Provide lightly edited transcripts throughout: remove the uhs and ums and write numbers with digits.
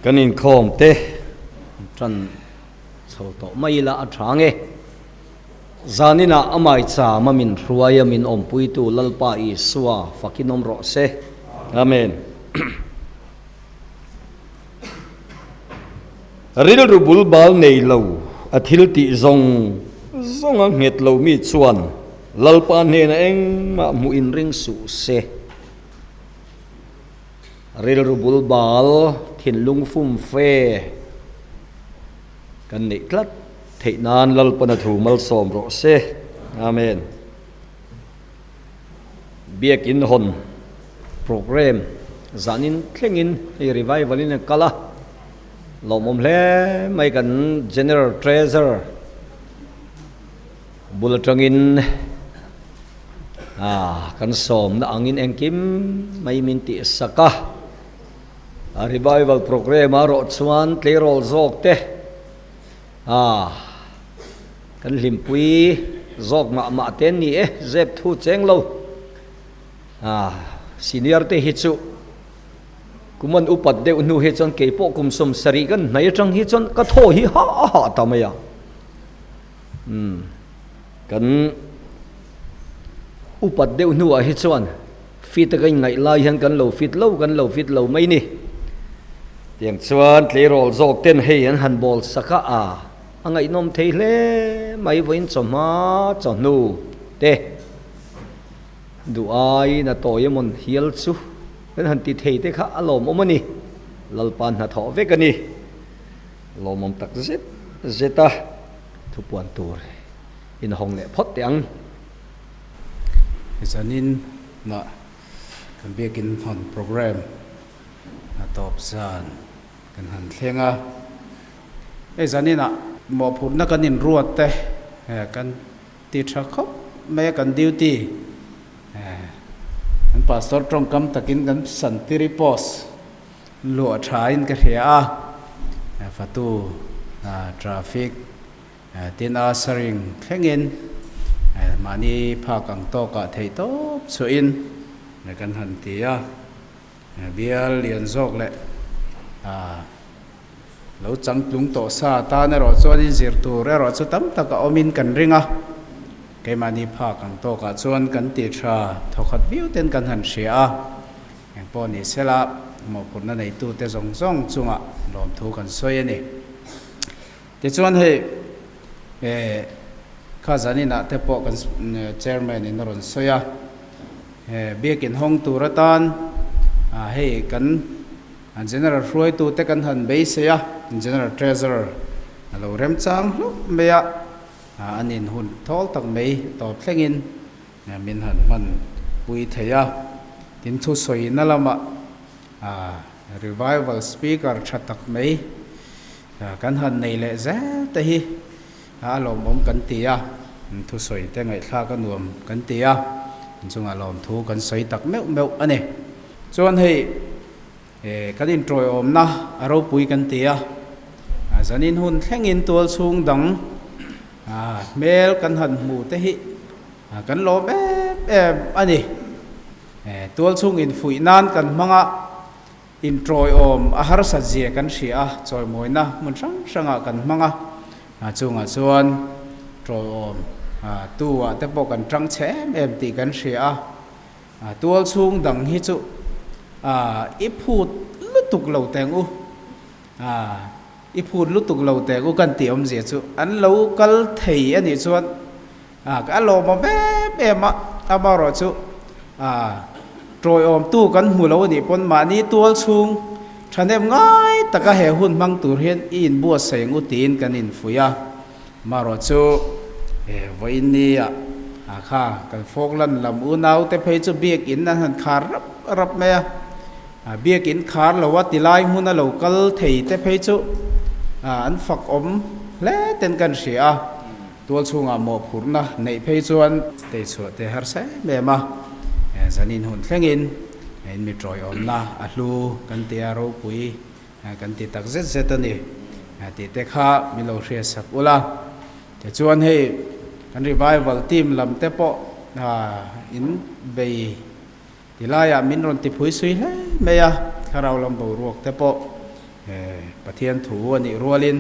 kan in khom te tran chho to mai la athange zanina amai cha mamin ruaya min ompui tu lalpa I suwa fakinom ro se amen ril rubul bal nei lo athil ti zong a nget lo mi chuan lalpa ne na eng ma mu in ring su se ril rubul bal thin lung fum fe kan nei tlat thei nan lalpa na thu mal som ro se amen biak in hon program zanin thlengin ei revival in kala lomom hle mai kan general treasurer bulatangin kan som na angin engkim mai minti saka revival program aro chuan tlerol zok te kan limpui zok ma ten ni zep thu cheng lo senior te hi chu kuman upat deuh nu hi chon keipo kumsum sari kan nai tang hi chon ka tho hi ha tamaya kan upat deuh nu a hi chuan fit kan ngai lai han kan lo fit lo mai ni tiang chuan tlerol zok ten hei an han bol saka angai nom thei hle mai voin choma chonu te duai na toyamon hial chu kan han ti thei te kha alom omani lalpan na tho ve kani lomom tak zeta thupuan tur in hong le phot tiang zanin na kan biakin hon program na top san kan han thlenga zanina mo phun na kan in ruat te kan ti tha khop me kan duty kan pastor trong kam takin kan santiri pos lo thain ka hria fatu traffic tin saring thlengin mani phakang to ka thei top chuin na kan han tia bial lian zok le lo chang tlung to sa ta na ro chuan in zir tu re ro chu tam taka omin kan ringa ke mani phakang to ka chuan kan ti tha thokhat view ten kan han hria eng po ni sela mo phurna nei tu te zong chunga lom thu kan soi ani te chuan he kha zanina te po kan chairman in ron soya biakin hong turatan hei kan general roi tu te kan han be se ya general treasurer alo rem chang lu me ya anin hun thol tak mei to thlengin min han man pui theya tin thu soi na lama revival speaker thatak mei kan han nei le za te hi alom om kan tia thu soi te ngai thla ka nuam kan tia chunga lom thu kan soi tak meu ane chuan hei kan in troi om na aro pui kan tia zanin hun thlengin tual chung dang mel kan han mu te hi kan lo ani tual chung in fui nan kan manga in troi om har sa je kan hria choi moina mun sanga kan manga chunga chuan troi om tua te po kan tang chem em ti kan hria tual chung dang hi chu iphut lutuk lo teng u iphut lutuk lo teng u kan ti om je chu an local thei ani chuan ka lo ma be ma amaro chu troi om tu kan hu lo ni pon ma ni tual chung thanem ngai taka he hun mang tur hian in bua seng u tin kan in fuya maro chu voinia kha kan foglan lam u nau te phei chu biak in na han khar rap me biak in khar lo wa tilai huna local thei te phei chu an fak om le ten kan hria tual chunga mo phurna nei phei chuan te chu te har se me ma zanin hun thlengin en mi troi om na a hlu kan tia ro pui kan ti tak zet ani ti te kha mi lo hria sak ula te chuan hei kan revival team lam te po in bei tilaya min ron ti phui sui le meya kharau lam bo ruak te po pathian thu ani rualin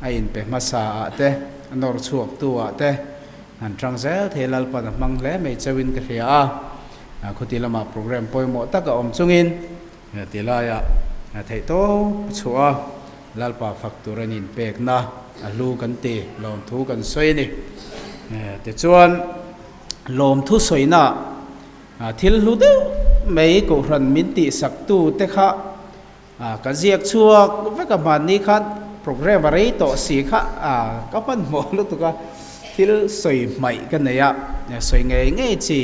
a in pe masa te anor chuak tu te an trangzel thelal pan mang le me chawin ka ria khutilama program poimo taka om chungin tilaya thei to chua lalpa fakturanin pek na alu kan te lom thu kan soi ni te chuan lom thu soi na thil lu de mei ko ran min ti sak tu te kha ka ziak chuak ve ka man ni khat program rei to si kha ka pan mo lu tu ka thil soi mai kan ya soi nge nge chi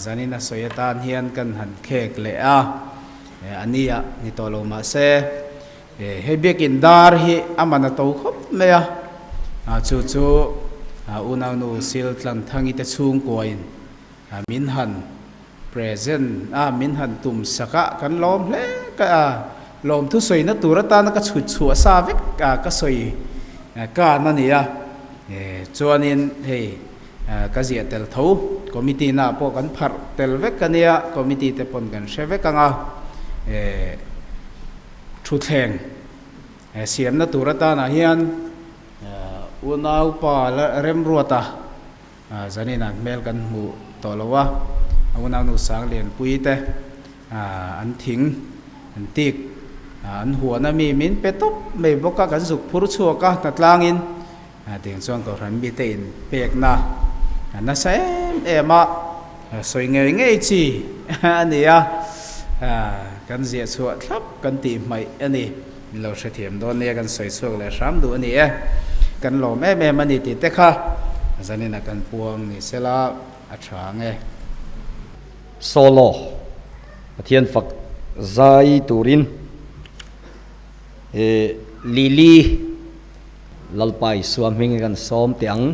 zanina soyatan hian kan han khek le ania ni to lo ma se hebekin dar hi amana to khop me chu chu unau nu sil tlan thangi te chung koin min han present min han tum saka kan lom hle ka lom thu soi na turata na ka chu chu sa vek ka soi ka na ni chuanin hei ka zia tel tho committee na po kan phar tel vek kania committee te pon kan sheve kanga thu thleng siam na turata na hian unau pa rem ruata zanina mel kan mu tolowa unau nu sang len puite an thing an tik an huana mi min petop me boka kan zuk phur chuaka na tlangin ting chuan ko ran mi te in pek na na sem ema soi nge nge chi ania kan zia chuwa thlap kan ti mai ani lo hre thiam don ne kan soi chuak le ram du ani kan lo me me mani ti te kha zanina kan puang ni sela a tha nge solo pathian fak zai turin lili lalpai suam hing kan som tiang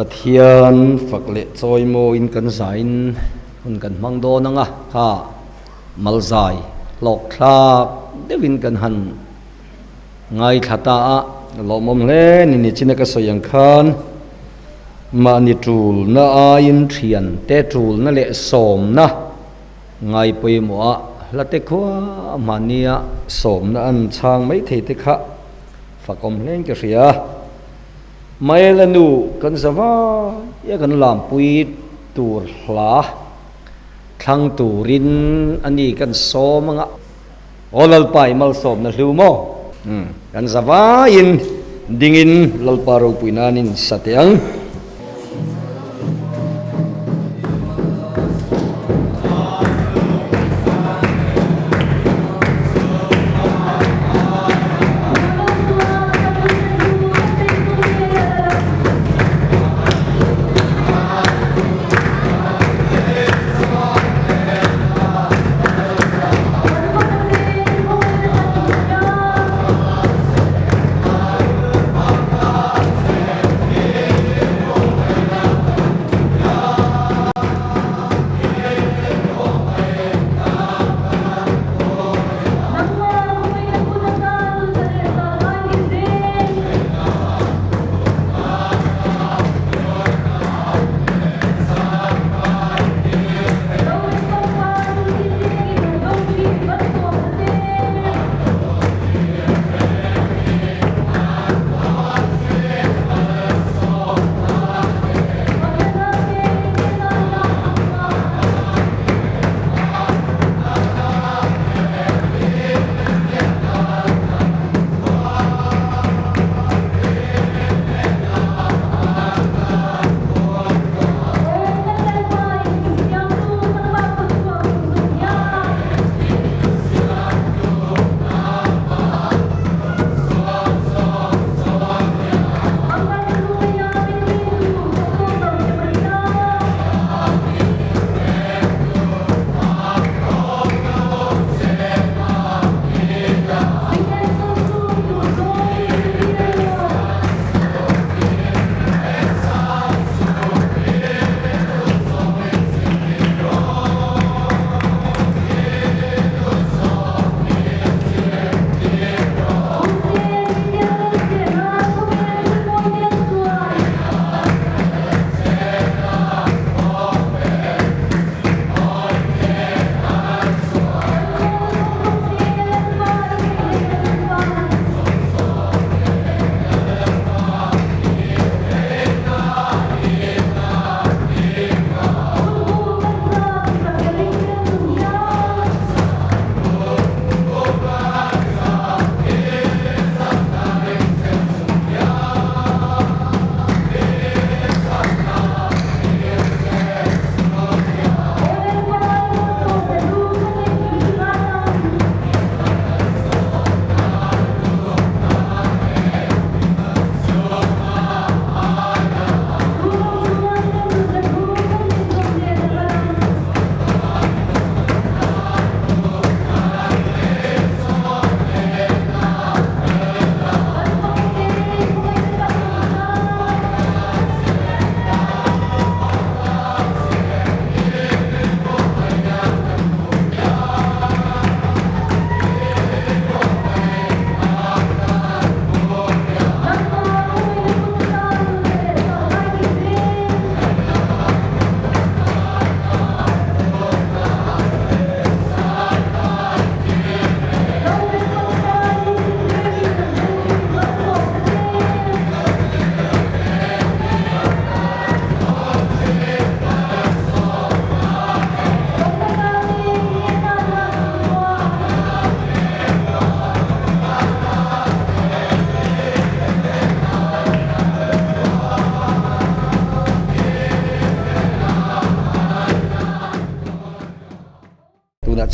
pathian fakle choi mo in kan zain hun kan mangdo nanga kha malzai lok thlak devin kan han ngai thata a lomom le ni chinaka soyang khan mani tul na a in thian te tul na le som na ngai poi mo a late khwa mania som na an chang mai thei te kha fakom leng ke ria mai lanu kan zawa ya kan lam pui tur hla thang turin ani kan somanga olal pai mal som na hlumo kan zawa in dingin lalparo puinanin satyang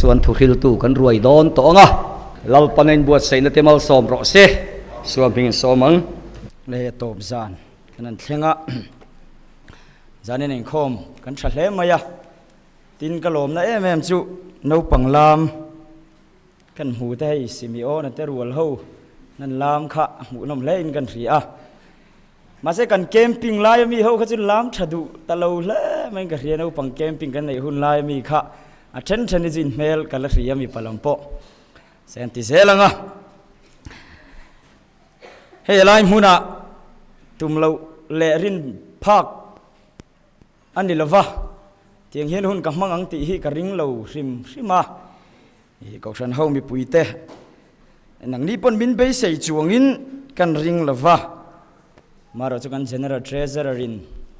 chuan thuril tu kan ruai don to nga lalpanen buat sei na temal som ro se suaming somang le top zan kanan thlenga zanin in khom kan tha hle maya tin kalom na em chu no panglam kan hu te hi simio na te rual ho nan lam kha mu nom le in kan ri a มาเสกันเกมปิ้งไล่มีเขาจุดล้ำฉดุตะลูเล่มันก็เรียนเอาปังเกมปิ้งกันในหุ่นไล่มีค่ะเช่นชนิดจินเมลกันละเรียมีพลังโปเซนติเซลังอ่ะเฮ้ยไล่มุนะตุ่มเราเล่รินภาคอันนี้ละวะเตียงเห็นหุ่นกับมังอังติฮีกระริงเราริมมาก็ฉันเฮามีปุยเตะหนังนี้ปนบินไปใส่จวงอินกันริงละวะมาเราจะกัน general treasurer ริน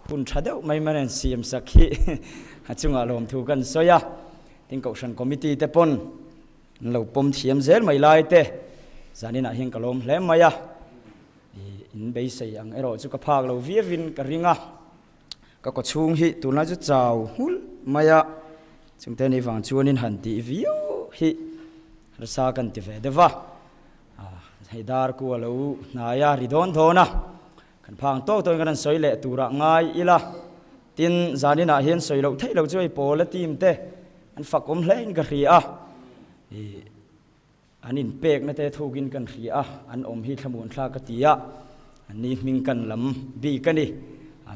หุ่นชาเดวไม่มาเนซีเอ็มสักฮีจุงอารมณ์ถูกกันสอยะทิ้งก็ฉันคอมมิตี้เตปนเราปมเทียมเซลไม่ไล่เตะจานี่น่ะหิงกลมเล่มมายะอินไปใส่ยังเราจุกพากเราเวียวินกระริงอ่ะก็ช่วงฮีตัวน่าจะเจ้าหุ่นมายะจึงแต่ในฝั่งชวนินหันตีวิวฮีรักษากันที่เฟเดวะให้ดาร์กูเรานายาริดอนโทนะกันพังโต๊ะตัวกันสวยเละตัวระง่ายอีละตินจานี่น่ะเห็นสวยเราเทเราช่วยโปและทีมเตะอันฝักอมเล่นกันเรียอันนี้เป็กนั่นเตะถูกินกันเรียอันอมฮีขมุนทากติยะอันนี้มิงกันลำบีกันดิ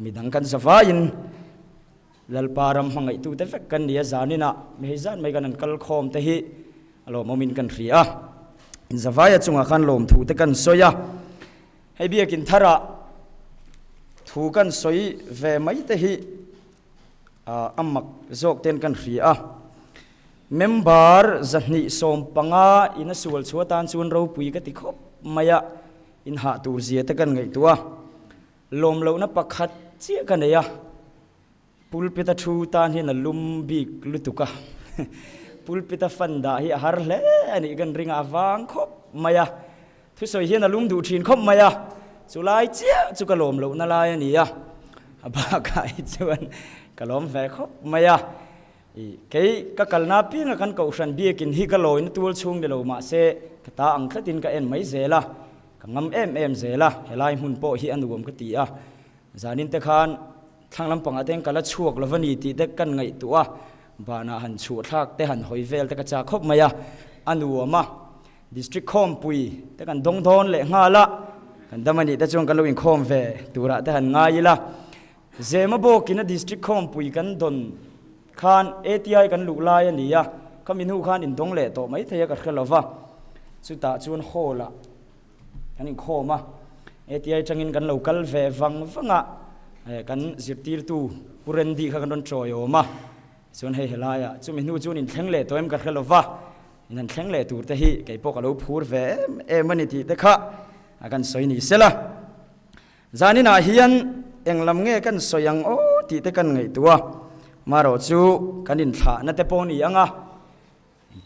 มีดังกันสฟายินลลปารำหังไอตูเตฟกันเดียจานี่น่ะไม่ให้จานไม่กันนั่นกัลคอมเตหิอารมณ์มินกันเรียอินสฟายจุงอาคันลมถูเตกันสอยให้เบียกินทาระถูกันสอยเวไม่เตหิอัมมักโจกเต้นกันเรียเมมบาร์จันนิสมปังอาอินส่วนชัวตานส่วนเราปุยกติคบมายะอินหาตูเสียเตกันไงตัวลมเรานับปักขัดเจียกันเลยปุลปิตาชูตานเห็นลุมบีกลุตุกะปุลปิตาฟันดาฮิฮาร์เลนี่กันริงอาวางคบมายะทุสอยเห็นลุมดูทินคบมายะสุไลเจียจุกลมเรานาลายนี่บากายจวนกลมแฝคบมายะเกี่ยกกัลนาปีนกันเกาชันเบียกินฮิกะโลนตัวชุงเดลมาเสกตาอังคตินกะเอ็นไม่เซละกังเอ็มเซละเฮลัยมุนโปฮิอันรวมกติจานินเตคานทางลำปังอาเตงกัลช่วงลวันนี้ตีเด็กกันไงตัวบานาหันชัวทักเตหันหอยเวลเตกจากคบมายะอันรวมมาดิสตริกคอมปุยเตกันดงทอนเละงาละกันดามันนี่เตจงกันลวินคอมเวตัวระเตหันง่ายละเจมาโบกินดิสตริกคอมปุยกันดนคานATI กันลุลายนี่ก็มีนูคานอินดงเละโตไม่เทียกับเราว่าสุดท้ายชวนโคละอันนี้โคมาATI จังอินกันเราคัลเวฟังอ่ะกันสิบตีร์ตูผู้เรนดีเขากันโดนโจยออกมาส่วนให้เฮลายจุมินูจุนินแข็งเละตัวเอ็มกับเราว่านั่นแข็งเละตัวแต่ฮีไก่พวกเราพูดเวมันนี่ที่เด็กข้ากันสวยนี่เสละจานี่น่าเฮียนเอ็งลำเงี้ยกันสวยยังโอ้ที่เด็กกันไงตัวมาเราจูกันอินท่านั่นแต่ปนี่ยัง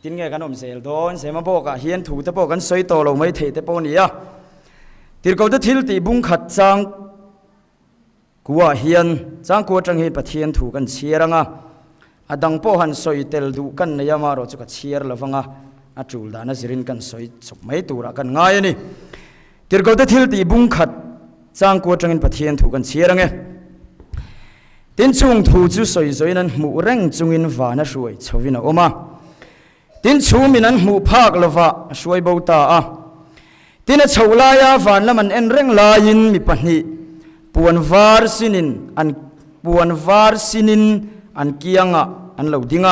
ตินเงี้ยกันอมเซลโดนเสมาพวกเฮียนถูแต่พวกกันสวยโตเราไม่เทแต่ปนี่ติร์กเอาแต่ทิลตีบุ้งขัดจางกัวเฮียนจางกัวจังเฮปะเทียนถูกันเชียร์อดังโปหันสอยเตลดูกันในยามาเราจะกัดเชียร์ละฟังจูลดานะสิรินกันสอยสุกไม่ตัวรักกันง่ายนี่ติร์กเอาแต่ทิลตีบุ้งขัดจางกัวจังเฮปะเทียนถูกันเชียร์ตินจุงถูจูสอยนั้นหมู่เร่งจุงอินวานะช่วยชวินะออกมาตินชูมินันหมู่ภาคละวะช่วยเบาตาตินชาวลายาฟันละมันเอ็นเร่งลายินมีปัญหาปวนวาร์สินินอันเกียงอันเหล่าดิ้ง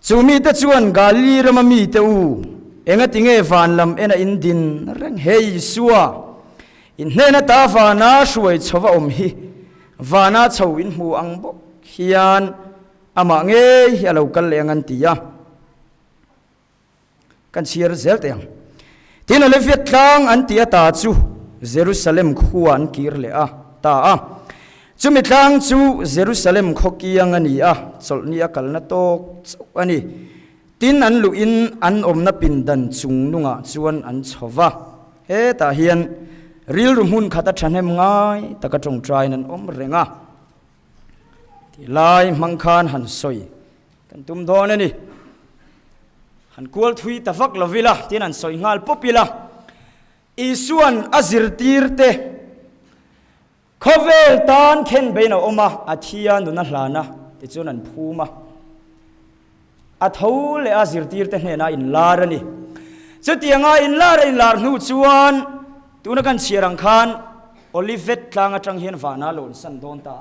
จูมีแต่ชวนกาลีรมามีเตอูเอ็งติงเอฟันลำเอ็นอินดินเร่งเฮยสัวอินเนนตาฟานาช่วยชวะอมฮีฟานาชาวอินหูอังบกเฮียนอามาเงยเหล่ากันเลงันตีกันเชียร์เซลเตียงที่นั่นเลฟิตลังอันที่ตาจูเยรูซาเล็มขวานกิรเลตาจูมิตลังจูเยรูซาเล็มขกียังอันนี้สลนี้กัลนัตโตอันนี้ตินอันลุอินอันอมนับปินดันจุงนุงจวนอันชวะเฮตาเฮียนริลรุมุนขัดชันเฮมง่ายตะกระจงใจนั้นอมเรงที่ลายมังคานหันสอยกันตุมโดนนี่หันกวลทุยตะฟักลวิละที่นั่นสอยงาลปุ๊บละอีส่วนอซิรตีร์เตขเวลตานเข็นเบนอมาอาทิยานุนัลานะที่จนันพูมาอาทูเลอซิรตีร์เตเนี่ยนะอินลาร์นี่จุดยังไงอินลาร์นูจวนตัวนักการเชียรังคาน Olivet tlang atang hian vana lon san don ta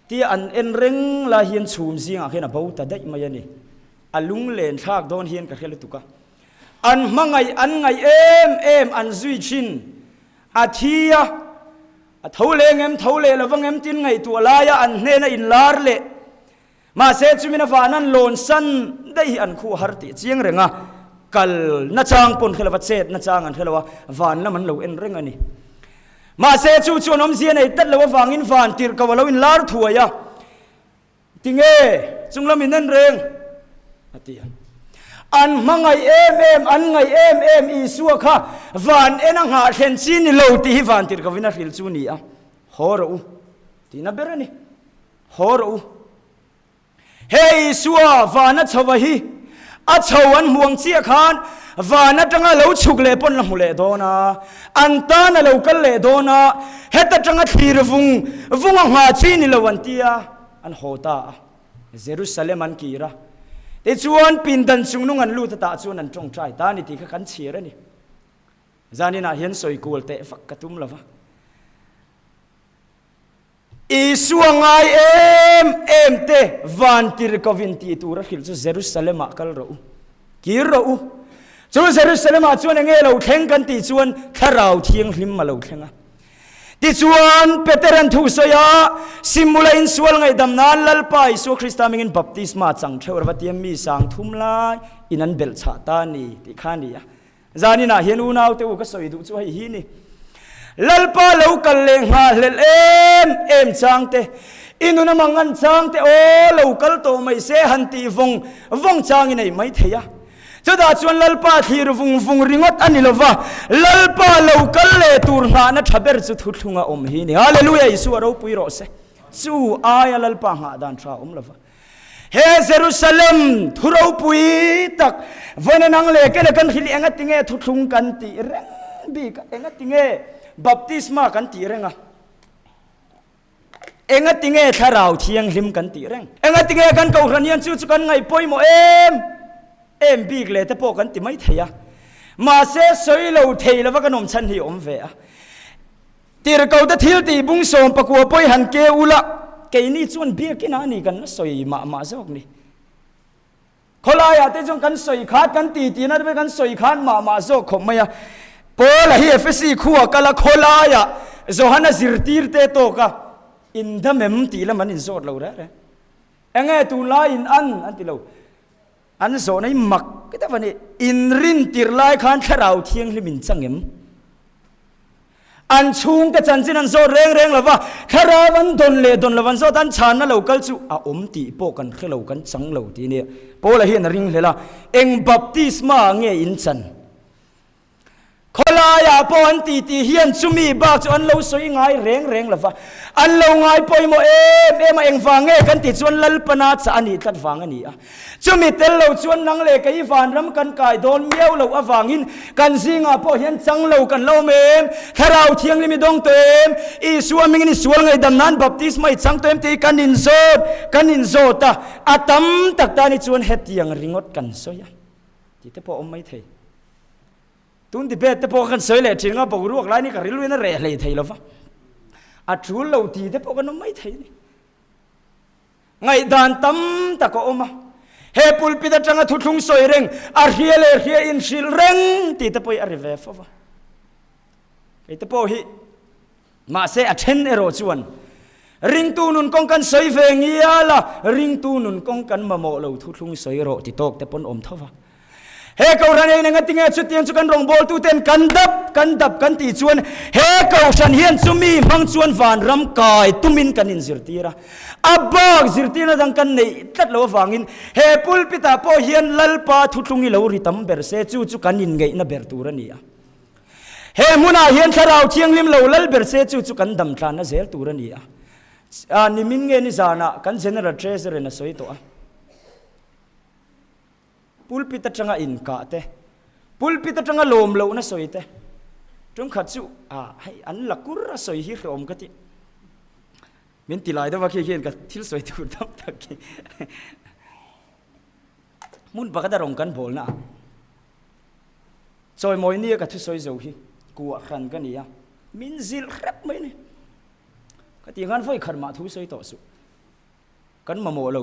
ti an en reng la hian chum zinga khena bo ta dai mai ani alung len thak don hian ka khel tuka an mangai an ngai em an zui chin athia a tholeng em thole lawang em tin ngai tu la ya an hne na in lar le ma se chumina vanan lon san dai an khu har ti chiang renga kal na chang pon khela chet na chang an khelawa van la man lo en reng ani ma se chu chu nom zia nei tat lo wangin van tir ka lo in lar thuaya tinge chunglam in reng atia an mangai em an ngai em I suwa kha van ena nga thlen chin ni lo ti hi van tir ka vina ril chu ni a horo u ti na berani horo u hey suwa vana chawa hi a chawan muang chia khan vana tanga lo chuk le pon la mule dona anta na lo kal le dona heta tanga thir vung nga chi ni lo wantia an hota Jerusalem an kira te chuan pindan sungnung an lu ta chuan an tong trai ta ni ti kha kan chira ni zani na hian soi kul te fak katum lova isuangai em te van tir kovin ti tura khil chu Jerusalem a kal ro kir ro chu Jerusalem a chuan nge lo thleng kan ti chuan tharau thiang hlim ma lo thlenga ti chuan Peteran thu soya simula in sual ngai dam nan lalpa Isu Krista mingin baptisma chang theur watiam mi sang thum lai inan bel cha ta ni ti khani ya zani na hian u nau te u ka soi du chu hi ni lalpa lo kal le nga hlel em chang te inuna mangan chang te o lo kal to mai se han ti vong chang nei mai theya chada chuan lalpa thir vung ringot ani lova lalpa lo kal le tur na na thaber chu thu thunga om hi ni hallelujah Isu ro pui ro se chu aya lalpa nga dan tha lova he Jerusalem thuro pui tak vananang le ke kan hil enga tinge thu thung kan ti reng bi ka enga tinge baptisma kan ti renga enga tinge tharau thiang hlim kan ti reng enga tinge kan ko ranian chu kan ngai poimo em big le te po kan ti mai theya ma se soi lo thei la wa kanom chan hi om ve a tir ko ta thil ti bung som pakua poi han ke ula ke ni chuan bia kin ani kan soi ma jok ni kholaya te jong kan soi khat kan ti na be kan soi khan ma jok khom maya pola hi FSC khuwa kala kholaya zohana zirtir te to ka in the mem ti la man in zot lo ra enge tu la in an ti lo an zo nei mak ke ta vani in rin tir lai khan tharau thiang hlimin changem an chung te chanchin an zo reng lawa tharawan don lawan zo tan chan na local chu a om ti po kan khelo kan chang lo ti ne pola hi an ring hlela eng baptisma nge in chan kholaya po an ti hian chumi ba chu an lo soi ngai reng lawa an lo ngai poimo em eng wange kan ti chuan lalpana cha ani tat wang ani a chumi tel lo chuan nang le kai van ram kan kai don miau lo awangin kan zinga po hian chang lo kan lo mem tharau thiang limi dong tem Isu mingin sual ngai dam nan baptisma I chang tem te kan in zot ta atam tak ta ni chuan hetiang ringot kan soya ti te po om mai thei tun di bet te po kan soi le thinga bo ruak lai ni ka rilwena re hlei thei lova a thul lo ti te po kan mai thei ni ngai dan tam ta ko oma he pulpit atanga thu thung soi reng a hriale in shil reng ti te poi a rive fova ke te po hi ma se a then ero chuan ring tu nun kong kan soi ve ngiala ring tu nun kong kan mamo lo thu thung soi ro ti tok te pon om thova he ko ran ei nga tinge chu tiang chu kan rong bol tu ten kan dap kan ti chuan he ko san hian chumi mang chuan van ram kai tumin kan in zirtira abak zirtina dang kan nei tat lo wangin he pulpita po hian lalpa thutlungi lo ritam ber se chu kan in ngei na ber turania he muna hian tharau thiang lim lo lal ber se chu kan dam tlan na zel turania ni min nge ni zana kan general treasurer na soi to a pulpit atanga in ka te pulpit atanga lom lo na soi te tung khat chu hai an lakur a soi hi rom ka ti min tilai da wa khi hian ka thil soi tur tam tak ki mun bakada rong kan bol na จอยมอยนี่ก็ทุสอยโจฮีกัวขันกันนี่มินซิลครับไหมนี่ก็ตีงันไฟขันมาทุสอยต่อสุกันมาโมโล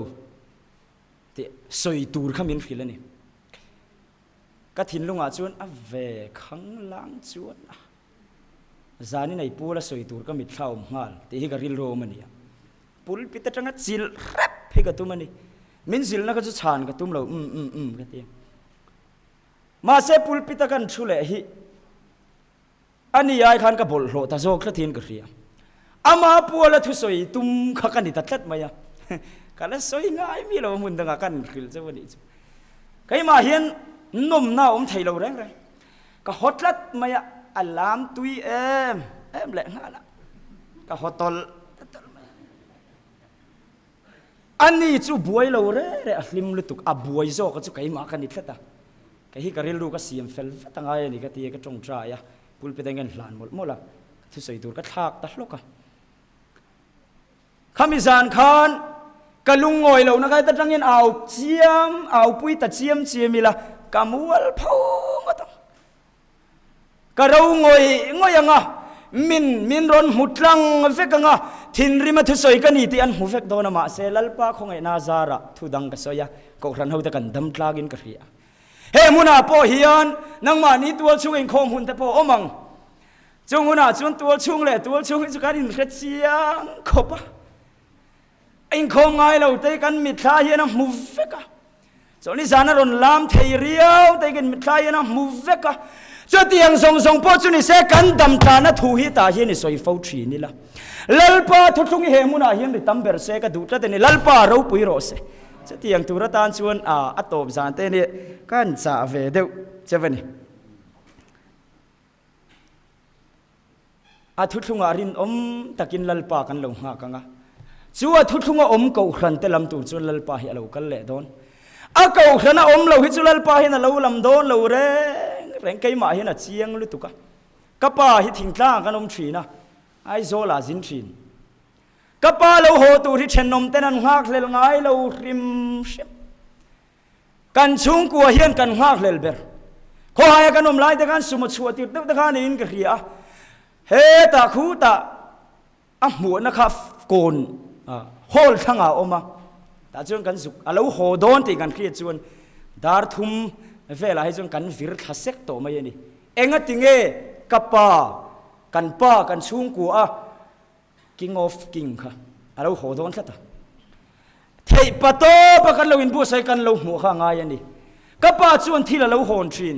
ที่สอยตูร์ขมิ้นฟิลนี่ก็ทิ้งลงอาจวนเวขังล้างจวนจานี่ในปูละสอยตูร์ก็มิดเข้าหัลที่ฮิการิลโรมันนี่ปูลปิดจังงัดซิลครับให้กับตัวมันนี่มินซิลนักก็จะชานกับตุ้มเราก็ตีมาเซปูลปิดกันชุเลฮีอันนี้ไอ้ขันกับบอลโหตาโจกระทิ้งกระเรียอามาปูละทุสอยตุ้มขักันนี่ตัดจัดมาyaกันละสอยง่ายมีเรามุนดังกันคิลเจ้าวันนี้ใครมาเห็นนุ่มหน้าไทยเราแรงก็ฮอตลัดมาyaอัลลามตุยเอ็มแหละฮะละก็ฮอตลอันนี้จู่บวยเราเร่อัลลิมลุตุกบวยโจก็จู่ใครมากันนี่ทัดใครฮิการิลลูก็เสียมเฟลตั้งไงนี่ก็ตีก็จงใจพูดไปได้เงินหลานหมดละทุสอยตูก็ทักตัดลูกขมิจานขานกะลุงงอยเรานะใครตัดจังเงินเอาเจียมเอาปุยตัดเจียมมีละกะมัวลพงก็ต้องกะเรางอยยังมินรอนหุดลังเฟกังทินริมาทุสอยกันนี่ที่อันหูเฟกโดนมาเซลลปาคงไอนาซาระทุดังกะสอยก็รันเขาตะกันดำทลากินกะเรียเฮ้มุนาพ่อเฮียนนังมานี่ตัวช่วยคมหุ่นแต่พ่ออมังจงมุนาจวนตัวช่วยเลยตัวช่วยสุการินเสียงขบไอ้คงไงเราเตกันมิตรายนะมูเฟกะจนนี้จานรอนลามเทียร์เตกันมิตรายนะมูเฟกะจนที่ยังส่งพ่อจุนี่เสกันดำตานะทูฮิตาเฮียนี่สวยฟูชีนี่ละลัลปาทุกทุ่งเฮมุนาเฮียนริตัมเบอร์เสกดูดแต่นี่ลัลปาเราปุยโรเสจนที่ยังตุระตานชวนอัตโตบจานเตนี่กันจ่าเวเดวเจ้าวันนี้ทุกทุ่งอารินตะกินลัลปากันลงหากังชัวทุกทุ่งเก่าครันเตลำตูจวนลัลปาฮิเรากันเล่ดอนเก่าครันเราฮิจุลัลปาฮินะเราลำดอนเราเร่งไกมาฮินะเชียงลุตุกะกับป้าฮิทิ้งกลางกันชีนะไอโซลาจินชีนกับป้าเราโหตูที่เชนนมเตนันหักเลลไงเราริมเชมกันชุงกัวเฮียนกันหักเลลเบอร์ขอให้กันนมไล่แต่กันสมุทรชัวติดแต่กันอินกะเรียเฮตาคูตาหัวนะครับโกนโฮลทั้งอมาแต่จนกันสุกเราโหดอนตีกันเครียดจวนดาร์ทุมเวลาให้จนกันวิร์ทัสเซกโตมาอย่างนี้เองติงกับป้ากันชุงกัวking of king ค่ะเราโหดอนสัตว์เทปโตปะกันเราอินบัวใส่กันเราหัวข้างง่ายนี่กับป้าจวนที่เราโหนชีน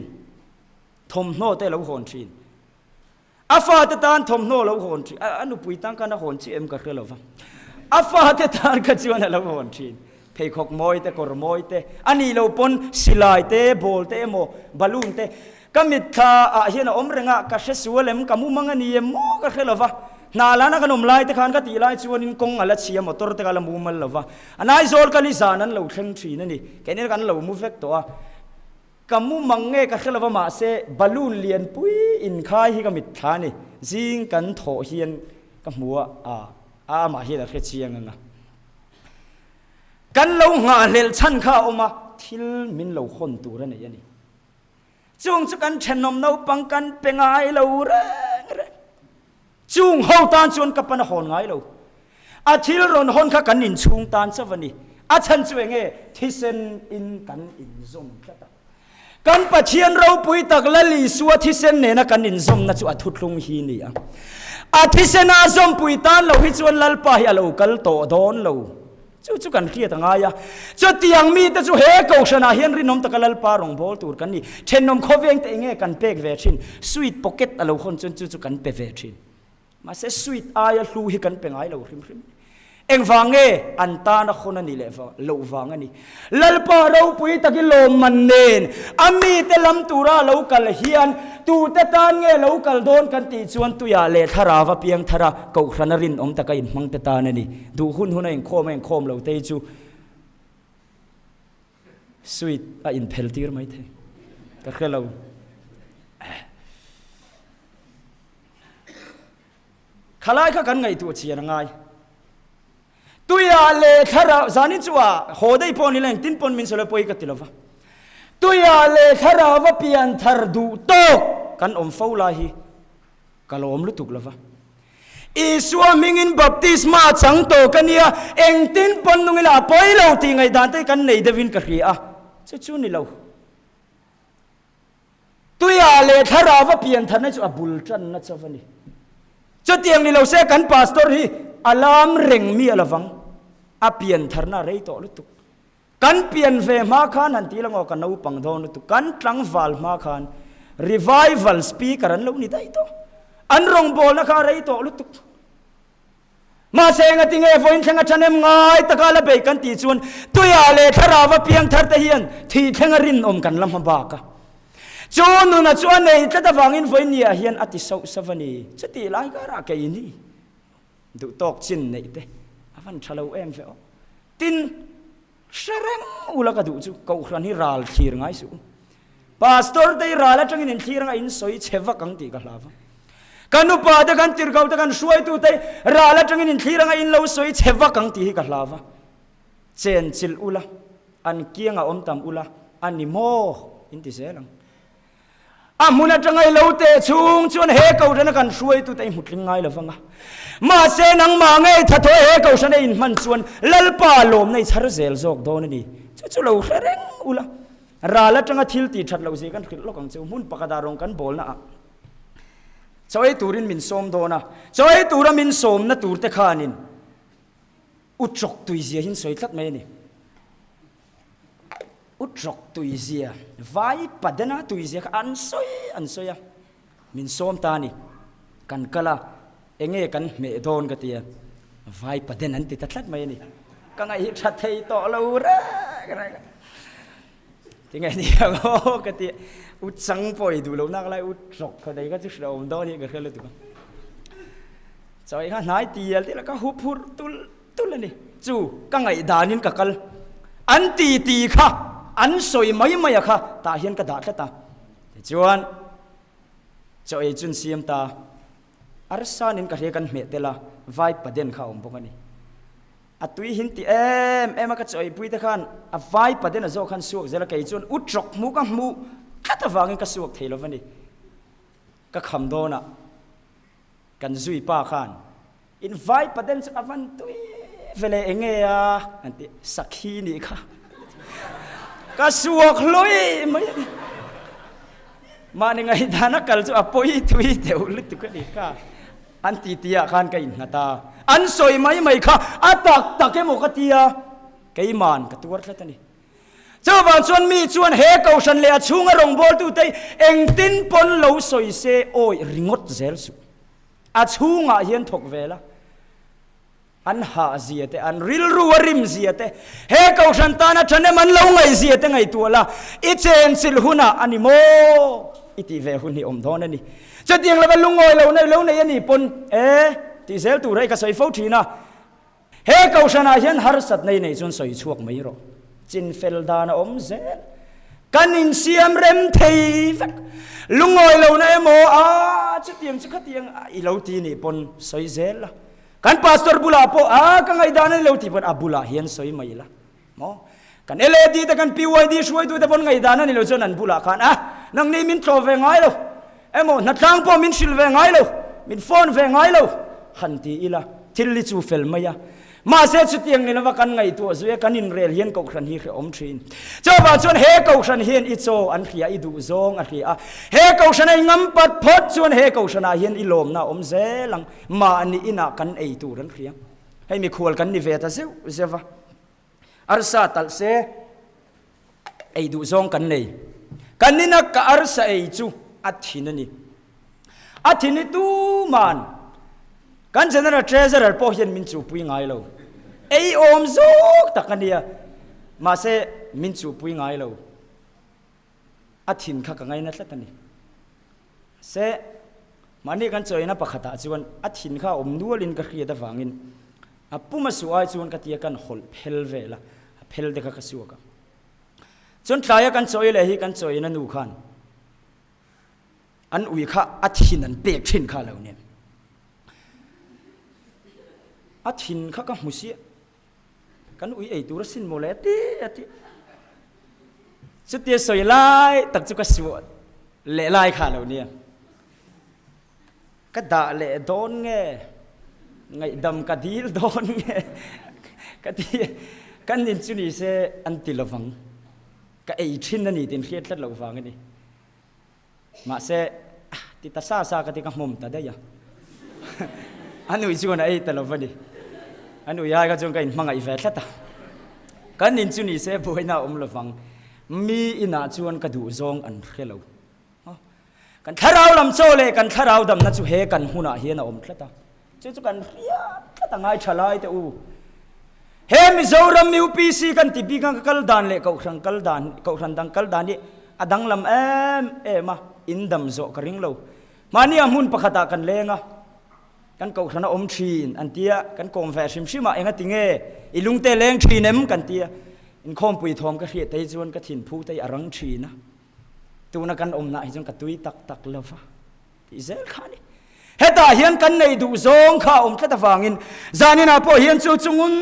ทมโนเตเราโหนชีนอาฟาเตตานทมโนเราโหนชีอันนู้ปุยตั้งกันโหนชีเอ็มก็คือเราฟังอาฟาเตตานก็จวนเราโหนชีนเพย์ขกมอยเตกอร์มอยเตอันนี้เราปนสิลายเตบอลเตโมบอลลูนเตก็มิท่าเฮียนอมเริงก็เชสวเลมก็มุมังนี่โมก็คือเราฟังนาลานะขนมลายแต่ขันก็ตีลายชวนนินกงอะไรเชียมอตรแต่กันละมุมันละวะอันนั้นโซลกันลิซานั้นเราเข่งชีนั่นนี่แค่นี้กันเรามูเฟกตัวกำมุมังเงก็คือละว่ามาเสบอลลูนเลียนปุยอินคายที่ก็มิดทานี่จิงกันโถเฮียนกับมัวมาเฮียนแค่เชียงนะกันเราหาเลลชันข้าออกมาทิลมินเราคนตัวนั่นนี่ยันนี่จงจะกันเชนนมเราปังกันเป็นไงเราเร่จุงห้องตานชวนกับปนหอนไงเราอาทิลรอนหอนข้ากันนินชุงตานสัวันนี้อาชันช่วยเงี้ยที่เซนอินกันอินซมกันปะเชียนเราปุยตักละลีสัวที่เซนเนี่ยนะกันอินซมนะจู่อาทุดลงฮีนี่อาทิเซนาซมปุยตานเราฮิจวนลัลปะฮิเรากัลโตดอนเราจู่กันเครียดง่ายจู่ที่ยังมีแต่จู่เฮกเอาชนะเฮียนรินนมตะกัลลัลปารองบอลตูร์กันนี่เชนนมเขาเวียงแต่เงี้ยกันเป็กเวชินสวีทพ็อกเก็ตเราคนจู่กันเป็กเวชินมาเสสวีทอายาลูฮิกันเป็นไงเราริมเอ็งฟังอันตานะคนนี่เลวเราฟังนี่ลัลปาเราปุยตะกิโลมันเนนอามีเตลัมตูราเรากัลเฮียนตูเตตานเรากัลโดนกันตีชวนตุยาเลทาราวะเพียงทาราเกาขรานรินตะกินมังเตตานนี่ดูหุ่นเองโคมเราเตจูสวีทอินเพลตีร์ไม่เท่ก็คือเราขลายข้ากันไงตัวเชียร์ไงตุยาเลทาราจานิจัวโหได้พอนี่แหละตินปนมินสุเลปอยกัติลวะ ตุยาเลทาราวะเปียนทารดูโตกันอมฟ้าลาฮีกะลอมลุตุกละวะอีสวามิงินบัพติศมาจังโตกันเนี่ยเองตินปนนุงละปอยเราตีไงดานเตกันในเดวินกะรีอะจะชูนี่เราตุยาเลทาราวะเปียนทารนั่นจะบุลจันนั่นจะวันนี้จะเตียงนี่เราเสกันพาสตอร์ฮีอัลามเร่งมีอะไรฟังอาเปียนทารน่าเรย์โตลุตุกันเปียนเวมาขานหันตีละงอกันเอาปังดอนลุตุกันตั้งวัลมาขาน revival speaker อันเรานี่ได้โตอันรองบอลนะข้าเรย์โตลุตุมาเสงติงเอฟอินเชงชันเอ็มง่ายตะกาลเบกันตีชวนตุยาเลทาราวะเปียงทารเทียนที่เทงรินอมกันลำบากจวนนุนจวนในจะตะฟังอินฟอยนี่เฮียนอติสาวสวนีจะตีไล่ก็รักกันนี่ดูตอกจินในเตอวันชะลาวเอ็มเฟอตินเชรงอุลกะดูจูกูครันฮิรัลทีร์ง่ายสูพาสตอร์ได้รัลจังอินทีร์ง่ายอินสอยเชฟกังตีกันลาวกันอุปาดกันติร์กาวดกันช่วยตัวได้รัลจังอินทีร์ง่ายอินลาวสอยเชฟกังตีกันลาวเจนจิลอุลาอันเกียงอมตามอุลาอันนิโมอินติเซลังอามุนจังไงเราเตะชุงชวนเฮกเอาเรื่องกันช่วยตัวเตะหุดลิงไงล่ะฟังอ่ะมาเสนังมาไงถ้าตัวเฮกเอาฉันเองมันชวนลลปาลมในชาร์เซลจอกโดนนี่จู่ๆเราเร่งอุละราละจังทิลตีชัดเราสิกันขึ้นโลกังเจ้ามุนปากดารองกันบอลนะจอยตูรินมินสมโดนะจอยตูรามินสมนะตูรเตขานินอุจจกตุยเสียหินสวยทัดไหมนี่อุตรกตุยเสียไว้ปัดนะตุยเสียอันสวยมินส้มตานี่กันกะละเองกันเมดอนกะเตียไว้ปัดนั้นติดทัดไหมนี่ก็ไงชัดเทยต่อเราเร่กันที่ไงนี่ก็กะเตียอุดสังปอยดูเรานักไล่อุตรกเขาได้ก็จะเราดอนนี่ก็คือเลยถูกไหมจอยข้านายเตียที่แล้วก็หุบหุดตุลนี่จู่ก็ไงดานินกะกัลอันตีค่ะอันสวยไม่ค่ะตาเห็นกระดาษตาจวนจะไอจุนเสียมตาอารสานินกระเทกันเมตเดล่าไว้ประเด็นข้าวพวกนี้อัตุยหินตีเอ็มก็จะไอปุยตะขันอ่ะไว้ประเด็นอ่ะโจขันสวกเจละไก่จวนอุดจกมูกับมูกัตฟังก็สวกเทลวันนี้ก็คำโดนะกันซุยป้าขันอินไว้ประเด็นสักวันตุยเวลาเองอันที่สักขีนี่ค่ะก็สวกลอยมาในไงฐานะกัลจะปอยทุยเดียวลึกตุกันอีกค่ะอันตีเตียขันกันนาตาอันสวยไม่ค่ะอัตตักเกมกตียกันมันกตัวรัตนี่เจ้าบ้านชวนมีชวนเฮกเอาฉันเลยช่วงอารมณ์บอลตุเตเองตินปนเหลาสวยเซโอยริงดเซลสุช่วงเฮียนถกเวลาอันหาเสียเตอันริลรัวริมเสียเตเฮกเอาฉันตานะฉันเนี่ยมันเล่าไงเสียเตไงตัวละอิเจนสิลหุนะอันนี้โมอิติเวหุนี่อมทอนนี่จะเตียงเราเป็นลุงงอยเราในยันนี่ปนที่เซลตัวไรก็ใส่ฟูทีนะเฮกเอาฉันอาเฮียนฮาร์สัตในจนใส่ชวกไม่รอจินเฟลดานะอมเซลกันอินเซียมเรมเทฟลุงงอยเราในโมจะเตียงจะขัดเตียงอีเราทีนี่ปนใส่เซลละกันพาสตอร์บุลาโปกันไงดานันเลวที่ปนบุลาเฮียนสวยไม่ละมอกันเอเลดีแต่กันพิวดีช่วยดูแต่ปนไงดานันเลวจนนั้นบุลาขันนังนี่มินโตรเวงไงเลวโมนัดทางพอมินชิลเวงไงเลวมินโฟนเวงไงเลวขันตีอีละทิลลิจูเฟลไม่ยะมาเสียชุดยังนี่นะว่ากันไงตัวสวยกันอินเรียลเฮียนกขันฮีเรอมทรีนเจ้าบ้านชวนเฮกขันเฮียนอิโซอันเฮียอิดูซงอันเฮียเฮกขันไอ้งำปัดพดชวนเฮกขันเฮียนอิลมนะอมเซลังมาอันนี้อินากันไอตูรันเฮียให้มีขวลกันนิเวศเสียวเสียวอาร์ซาตัลเซไอดูซงกันเลยกันนี่นักอาร์ซาไอจูอัฐินนี่อัฐินตูมันกันเจนน่ะเทรเซอร์พอเห็นมินจูปุยง่ายแล้วไออมซุกตักกันเนี่ยมาเซมินจูปุยง่ายแล้วอาทินข้ากันไงนั่นแหละตันนี่เซมันนี่กันเจอนะปะขตาจวนอาทินข้าอมนัวลินกระเขียดฟังอินปุ่มสวยจวนกตีกันหอลเพลเวล่ะเพลเด็กก็สวกจนทายกันเจอเลยฮีกันเจอนั่นดูขันอันอุยข้าอาทินนั้นเปียกทิ้นข้าแล้วเนี่ยอาทินข้าก็มุสีกันอุยไอตัวสินโมเลติ สุดที่สวยไล่ตักจุกสวดเละไล่ขาเราเนี่ยก็ด่าเละโดนไงไงดำกระดีโดนไงกระดีกันนินจุนี่เสอันติลฟังก็ไอชิ้นนั่นนี่ตินเครียดเราฟังกันดิมาเสติตาซาก็ติกมุมตาได้ยังอันนู้นชวนไอ้ตลอดวันดิอันนู้นยายก็จงกันมังไอเฟสละกันนินจุนี่เสบุยน่าเราฟังมีอินาชวนกระดูซองอันเคเรากันถ้าเราลำโซ่เลยกันถ้าเราดำนัดจุเฮกันหุ่นอาเฮียน่ะละตาจุกันเรียละตาง่ายฉลาดแต่อูเฮมิโซรัมมิวปีซีกันติปีกันกัลดานเลยเขาขังกัลดานเขาขังดังกัลดานนี่อดังลำมาอินดำโซกริงเรามานี่มุนปะขตากันเลงอ่ะกันเขาขังอมชีนอันเตียกันกงแฟชิมชิมาเองติงอิลุงเตเลงชีเนมกันเตียอินคอมปุยทองก็เรียดไตจวนก็ถิ่นผู้ไตอรังชีนะตัวนักกันอมนะจนกระตุยตักเลวฟ้าที่เซลขานี่เฮตาเฮียนกันในดูซองข้าอมแค่ตะฟังอินจานินาพอเฮียนจูจงุน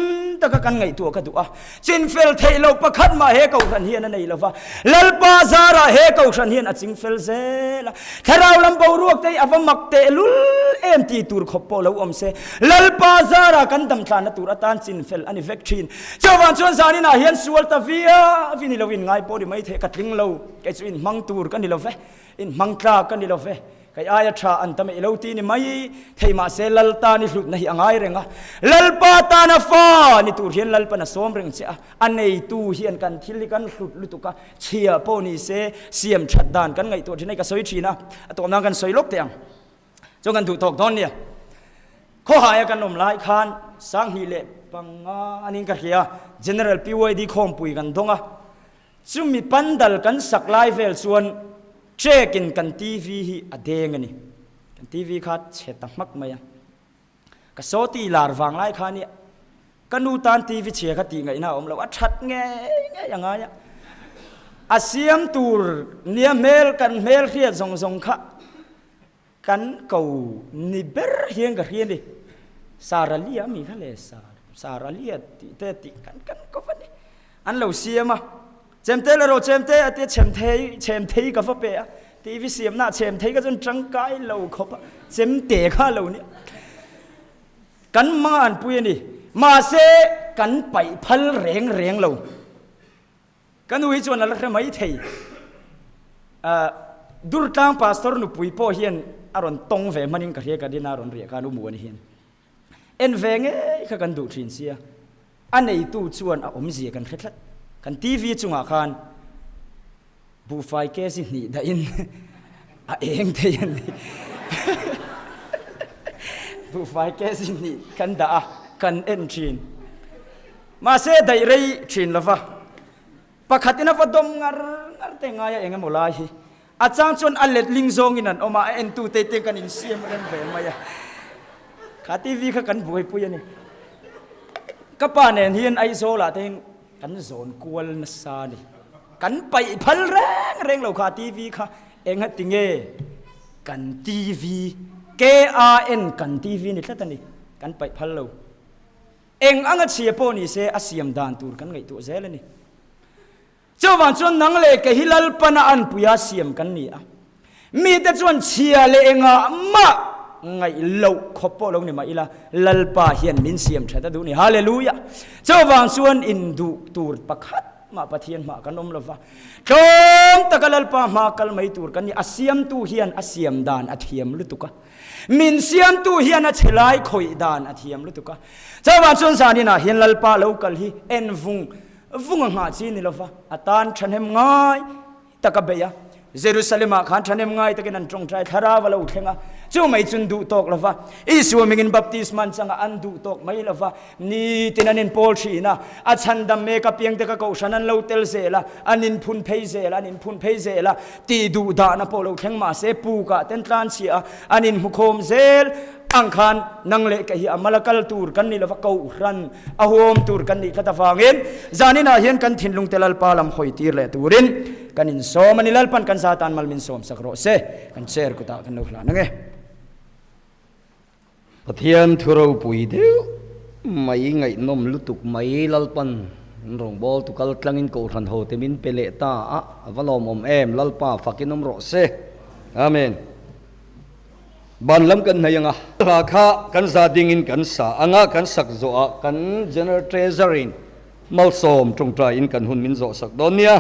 ตะกันไงตัวกระดูอ่ะจินเฟลเทโลประคัดมาเฮเขาขันเฮียนนั่นในเลวฟ้าลลปาซาระเฮเขาขันเฮียนจิงเฟลเซละถ้าเราลำบากรวกไตอฟมักเตลุลตีตูร์ขบโปเลวอมเซลลปาซาระกันดำทานตูร์ตันจินเฟลอันนี้เวกชินเจ้าวันชวนจานินาเฮียนสวลตะวินิลวินไงปอดีไม่เทกัดลิงเลวแกจะอินมังตูร์กันนี่เลวเฟอินมังตรากันนี่เลวเฟไอ้อายะชาอันทำไมเราตีนี่ไม่เทมาเซลลตานี่หลุดนี่อ่างไอเร่งอ่ะลลปาตานาฟ้านี่ตูเฮียนลลปานาสวมเร่งเสียอันนี้ตูเฮียนกันทิลิกันหลุดลุตุกะเชียปนี่เซเสียมชัดดานกันไงตัวที่ไหนก็สวยชีนะตัวนั้นกันสวยลกเตียงจงกันถูกตอกตอนเนี่ยข้อหายกันนมลายคานสังหิเลปังอันนี้ก็เฮีย general PYD คอมปุยกันตรงอ่ะจุมีปันดัลกันสักไลฟ์เวลส่วนเช็กินกันทีวีฮีอเดงนี่กันทีวีคัดเช็ดตั้งมักไหมยังก็โซตีลาร์ฟังไล่ขานี่กันดูตานทีวีเช็ดขัดตีไงนะอมเราว่าชัดไงยังไงอ่ะอาเซียมตูร์เนี่ยเมลกันเมลเรียดทรงขะกันเก่านิเบอร์เฮียงกับเฮียนดิสาราเลียมีทะเลสาราเลียติกันก็ฟันนี่อันเราเสียมาเชมเทลเราเชมเทอติเชมเทกับฟ้าเปียทีวีเสียมหน้าเชมเทก็จนจังไกเราเขาปะเชมเตะข้าเราเนี่ยกันมาอันปุยนี่มาเสกันไปพัลเร่งเรากันวิจวนอะไรไม่เทดูร์ตังพาสตอร์นุปุยพ่อเฮียนอารอนตงเวมันยังกระเทียกันดินอารอนเรียกานุมัวนี่เฮียนเอ็นเวงเขากันดูทินเสียอันไหนตู้ชวนอมเสียกันเคล็ดกันทีวีจุงอาคารบูไฟเกสินี่ได้ยินเองเทียนนี่บูไฟเกสินี่กันด่ากันเอ็นชินมาเสได้เรย์ชินละฟ้าปะขัดอินาฟดมงาร์เตงายเองมุลาฮีอาจารย์ชวนอัลเลตลิงซองอินันออกมาเอ็นตูเตเตกันอินเซียมเรื่องเวมายาขาทีวีเขากันบุยปุยนี่ก็ป่านเนี่ยเฮียนไอโซล่ะเองกันโซนกวลนัสานี่กันไปพัลเร่งเราขาทีวีค่ะเองหัดติงกันทีวีKRN กันทีวีนี่แค่ตอนนี้กันไปพัลเราเองอังเชียโปนี่เสอาเซียมดานตูร์กันไงตัวเซลนี่เจ้าวันชวนนังเล็กฮิลลปนาอันปุยาเซียมกันนี่อ่ะมีแต่ชวนเชียเลงอ่ะมาไงเราขบโปเราเนี่ยมาอีละลลปาเฮียนมินเซียมเฉดดูนี่ฮาเลลูยาเจ้าวันชวนอินดูตูร์ปักฮัดมาปะเทียนมากันนมลฟ้าจงตะกัลลปามากัลไม่ตูร์กันนี่อาเซียมตูเฮียนอาเซียมดานอาเทียมลุตุกะมินเซียมตูเฮียนอาเชลัยคอยดานอาเทียมลุตุกะเจ้าวันชวนสานี่นะเฮียนลลปาเรากัลฮีเอ็นฟุงหาจีนี่ลฟ้าอาตานฉันเห็นง่ายตะกับเบียเยรูซาเล็มขันฉันเห็นง่ายตะกินันตรงใจทาราวะเราเข่งเจ้าไม่จุนดูตอกลฟ้าอิสวามิงินบัพติสมันสังอันดูตอกไม่ลฟ้านี่ตินันพอลชีนะอาฉันดำเมกับเพียงแต่กับเขาฉันนั้นเราเตลเซละอันนินพุนเพย์เซละอันนินพุนเพย์เซละตีดูดานะพอเราเข่งมาเสปูกะเต็นทรานเซียอันนินหุคมเซลอังคารนังเล็กเฮียมาลกัลตูร์กันนี่ละฟักเขารันอาโฮมตูร์กันนี่ละตาฟังเงินจานินาเฮียนกันทิ้งลงเตลัลปาลัมหอยตีร์เลตูรินกันอินโซมันนี่ลัลปันกันซาตานมัลมินโซมสักโรเซกันเชร์กุตากันนุขลานังเอปะเทียนทุเราปุยเดียวไม่ไงนมลุตุกไม่ลัลปัน rong bol tu kal tlangin ko ran ho temin pele ta a avalom om em lalpa fakinom ro se amen ban lam kan hayanga ra kha kan za dingin kan sa anga kan sak zo a kan general treasury mal som trong tra in kan hun min zo sak don nia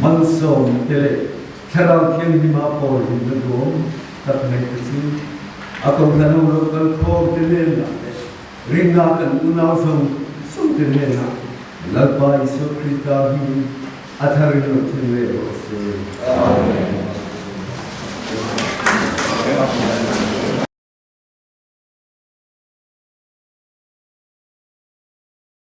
mansom te charang thiam hi ma por hi na do tak nei te si akong thanu lo kal khom te le na ringa kan unaw sum te le na lalpa iso krista hi athari lo te le o se amen